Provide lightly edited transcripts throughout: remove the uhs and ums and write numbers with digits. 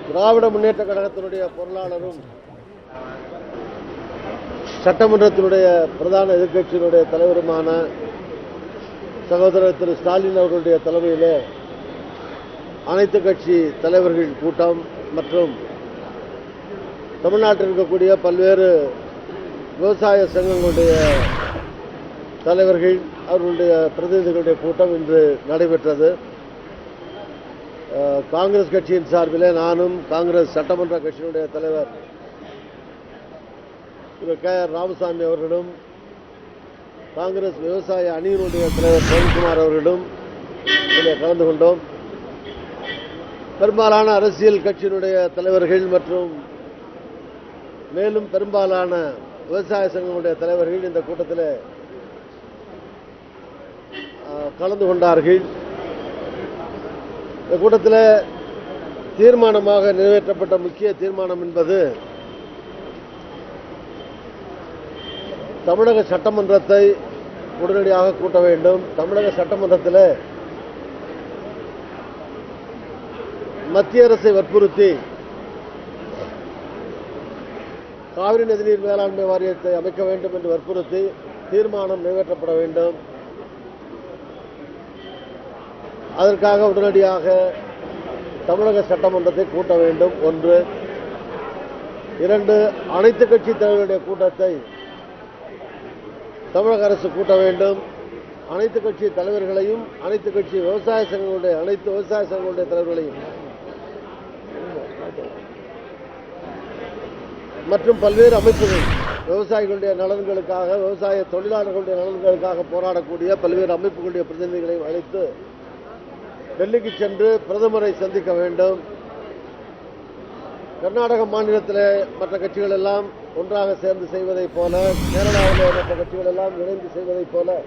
திராவிட முன்னேற்ற கழகத்தினுடைய பொருளாளரும் சட்டமன்றத்தினுடைய பிரதான எதிர்க்கட்சியினுடைய தலைவருமான சகோதரர் திரு ஸ்டாலின் அவர்களுடைய தலைமையிலே அனைத்து கட்சி தலைவர்கள் கூட்டம் மற்றும் தமிழ்நாட்டில் இருக்கக்கூடிய பல்வேறு விவசாய சங்கங்களுடைய தலைவர்கள் அவர்களுடைய பிரதிநிதிகளுடைய கூட்டம் இன்று நடைபெற்றது. காங்கிரஸ் கட்சியின் சார்பிலே நானும் காங்கிரஸ் சட்டமன்ற கட்சியினுடைய தலைவர் திரு K.R. ராமசாமி அவர்களும் காங்கிரஸ் விவசாய அணியினுடைய தலைவர் பிரவீன்குமார் அவர்களும் இதில் கலந்து கொண்டோம். பெரும்பாலான அரசியல் கட்சியினுடைய தலைவர்கள் மற்றும் மேலும் பெரும்பாலான விவசாய சங்கங்களுடைய தலைவர்கள் இந்த கூட்டத்தில் கலந்து கொண்டார்கள். இந்த கூட்டத்தில் தீர்மானமாக நிறைவேற்றப்பட்ட முக்கிய தீர்மானம் என்பது தமிழக சட்டமன்றத்தை உடனடியாக கூட்ட வேண்டும். தமிழக சட்டமன்றத்தில் மத்திய அரசை வற்புறுத்தி காவிரி நதிநீர் மேலாண்மை வாரியத்தை அமைக்க வேண்டும் என்று வற்புறுத்தி தீர்மானம் நிறைவேற்றப்பட வேண்டும். அதற்காக உடனடியாக தமிழக சட்டமன்றத்தை கூட்ட வேண்டும். 1. 2. அனைத்து கட்சி தலைவர்களுடைய கூட்டத்தை தமிழக அரசு கூட்ட வேண்டும். அனைத்து கட்சி தலைவர்களையும் அனைத்து கட்சி விவசாய சங்கங்களுடைய தலைவர்களையும் மற்றும் பல்வேறு அமைப்புகள் விவசாயிகளுடைய நலன்களுக்காக விவசாய தொழிலாளர்களுடைய நலன்களுக்காக போராடக்கூடிய பல்வேறு அமைப்புகளுடைய பிரதிநிதிகளையும் அழைத்து டெல்லிக்கு சென்று பிரதமரை சந்திக்க வேண்டும். கர்நாடக மாநிலத்தில் மற்ற கட்சிகள் எல்லாம் ஒன்றாக சேர்ந்து செய்வதைப் போல, கேரளாவில் மற்ற கட்சிகள் எல்லாம் இணைந்து செய்வதைப் போல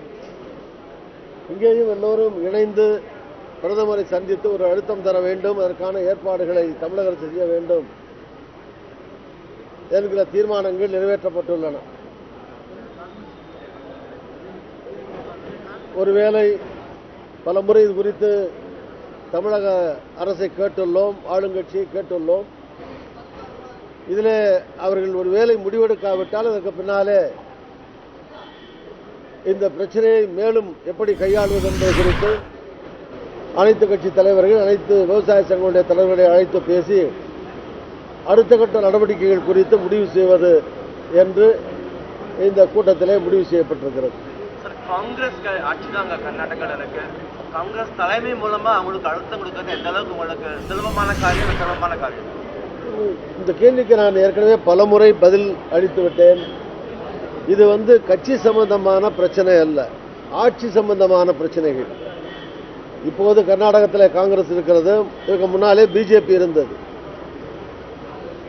இங்கேயும் எல்லோரும் இணைந்து பிரதமரை சந்தித்து ஒரு அழுத்தம் தர வேண்டும். அதற்கான ஏற்பாடுகளை தமிழக அரசு செய்ய வேண்டும் என்கிற தீர்மானங்கள் நிறைவேற்றப்பட்டுள்ளன. ஒருவேளை பல முறை இது குறித்து தமிழக அரசை கேட்டுள்ளோம், ஆளுங்கட்சியை கேட்டுள்ளோம். இதில் அவர்கள் ஒருவேளை முடிவெடுக்காவிட்டால் அதற்கு பின்னாலே இந்த பிரச்சனையை மேலும் எப்படி கையாள்வது என்பது குறித்து அனைத்து கட்சி தலைவர்கள் அனைத்து விவசாய சங்கங்களுடைய தலைவர்களை அழைத்து பேசி அடுத்த கட்ட நடவடிக்கைகள் குறித்து முடிவு செய்வது என்று இந்த கூட்டத்திலே முடிவு செய்யப்பட்டிருக்கிறது. காங்கிரஸ் ஆட்சி தாங்க கர்நாடகாவில் இருக்கு. காங்கிரஸ் தலைமை மூலமா அவங்களுக்கு அழுத்தம் கொடுக்கறது எந்த அளவுக்கு உங்களுக்கு சுலபமான காரியம்? இந்த கேள்விக்கு நான் ஏற்கனவே பல முறை பதில் அளித்து விட்டேன். இது கட்சி சம்பந்தமான பிரச்சனை அல்ல, ஆட்சி சம்பந்தமான பிரச்சனைகள். இப்போது கர்நாடகத்தில் காங்கிரஸ் இருக்கிறது, இதுக்கு முன்னாலே பிஜேபி இருந்தது,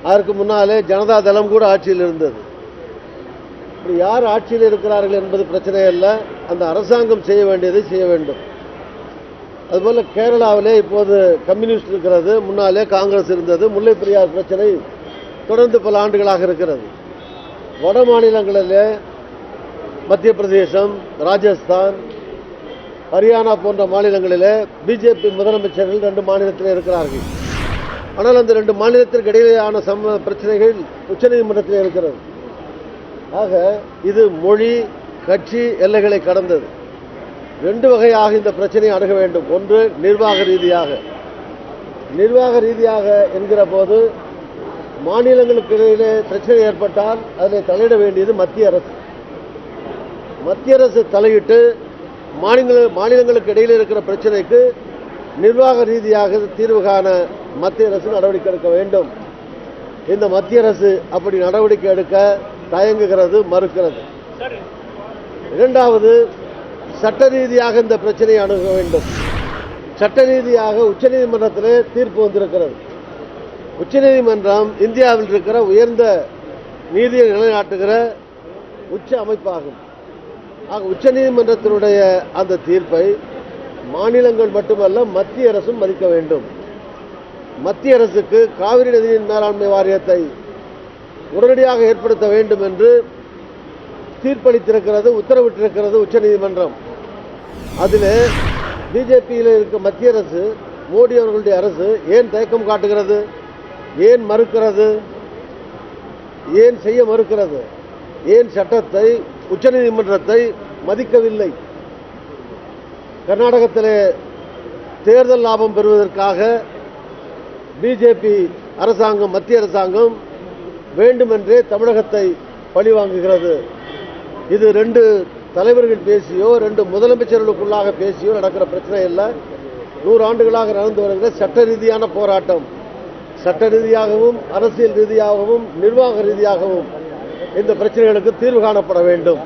அதற்கு முன்னாலே ஜனதா தளம் கூட ஆட்சியில் இருந்தது. இப்படி யார் ஆட்சியில் இருக்கிறார்கள் என்பது பிரச்சனை அல்ல, அந்த அரசாங்கம் செய்ய வேண்டியதை செய்ய வேண்டும். அதுபோல கேரளாவிலே இப்போது கம்யூனிஸ்ட் இருக்கிறது, முன்னாலே காங்கிரஸ் இருந்தது. முல்லை பெரியார் பிரச்சனை தொடர்ந்து பல ஆண்டுகளாக இருக்கிறது. வட மாநிலங்களிலே மத்திய பிரதேசம், ராஜஸ்தான், ஹரியானா போன்ற மாநிலங்களிலே பிஜேபி முதலமைச்சர்கள் 2 மாநிலத்தில் இருக்கிறார்கள். ஆனால் அந்த 2 மாநிலத்திற்கு இடையிலான பிரச்சனைகள் உச்சநீதிமன்றத்தில் இருக்கிறது. ஆக இது மொழி கட்சி எல்லைகளை கடந்தது. 2 வகையாக இந்த பிரச்சனையை அணுக வேண்டும். ஒன்று நிர்வாக ரீதியாக என்கிற போது மாநிலங்களுக்கு இடையிலே பிரச்சனை ஏற்பட்டால் அதில் தலையிட வேண்டியது மத்திய அரசு. மத்திய அரசு தலையிட்டு மாநிலங்களுக்கு இடையில் இருக்கிற பிரச்சனைக்கு நிர்வாக ரீதியாக தீர்வு காண மத்திய அரசு நடவடிக்கை எடுக்க வேண்டும். இந்த மத்திய அரசு அப்படி நடவடிக்கை எடுக்க தயங்குகிறது, மறுக்கிறது. 2வது சட்ட ரீதியாக இந்த பிரச்சனையை அணுக வேண்டும். சட்ட ரீதியாக உச்சநீதிமன்றத்திலே தீர்ப்பு வந்திருக்கிறது. உச்சநீதிமன்றம் இந்தியாவில் இருக்கிற உயர்ந்த நீதியை நிலைநாட்டுகிற உச்ச அமைப்பாகும். ஆக உச்சநீதிமன்றத்தினுடைய அந்த தீர்ப்பை மாநிலங்கள் மட்டுமல்ல மத்திய அரசும் மதிக்க வேண்டும். மத்திய அரசுக்கு காவிரி நதிநீர் மேலாண்மை வாரியத்தை உடனடியாக ஏற்படுத்த வேண்டும் என்று தீர்ப்பளித்திருக்கிறது, உத்தரவிட்டிருக்கிறது உச்சநீதிமன்றம். அதில் பிஜேபியில் இருக்க மத்திய அரசு, மோடி அவர்களுடைய அரசு ஏன் தயக்கம் காட்டுகிறது? ஏன் மறுக்கிறது? ஏன் செய்ய மறுக்கிறது? ஏன் சட்டத்தை, உச்சநீதிமன்றத்தை மதிக்கவில்லை? கர்நாடகத்திலே தேர்தல் லாபம் பெறுவதற்காக பிஜேபி அரசாங்கம், மத்திய அரசாங்கம் வேண்டுமென்றே தமிழகத்தை பழிவாங்குகிறது. இது ரெண்டு தலைவர்கள் பேசியோ, ரெண்டு முதலமைச்சர்களுக்குள்ளாக பேசியோ நடக்கிற பிரச்சனை இல்லை. 100 ஆண்டுகளாக நடந்து வருகிற சட்ட ரீதியான போராட்டம். சட்ட ரீதியாகவும், அரசியல் ரீதியாகவும், நிர்வாக ரீதியாகவும் இந்த பிரச்சனைகளுக்கு தீர்வு காணப்பட வேண்டும்.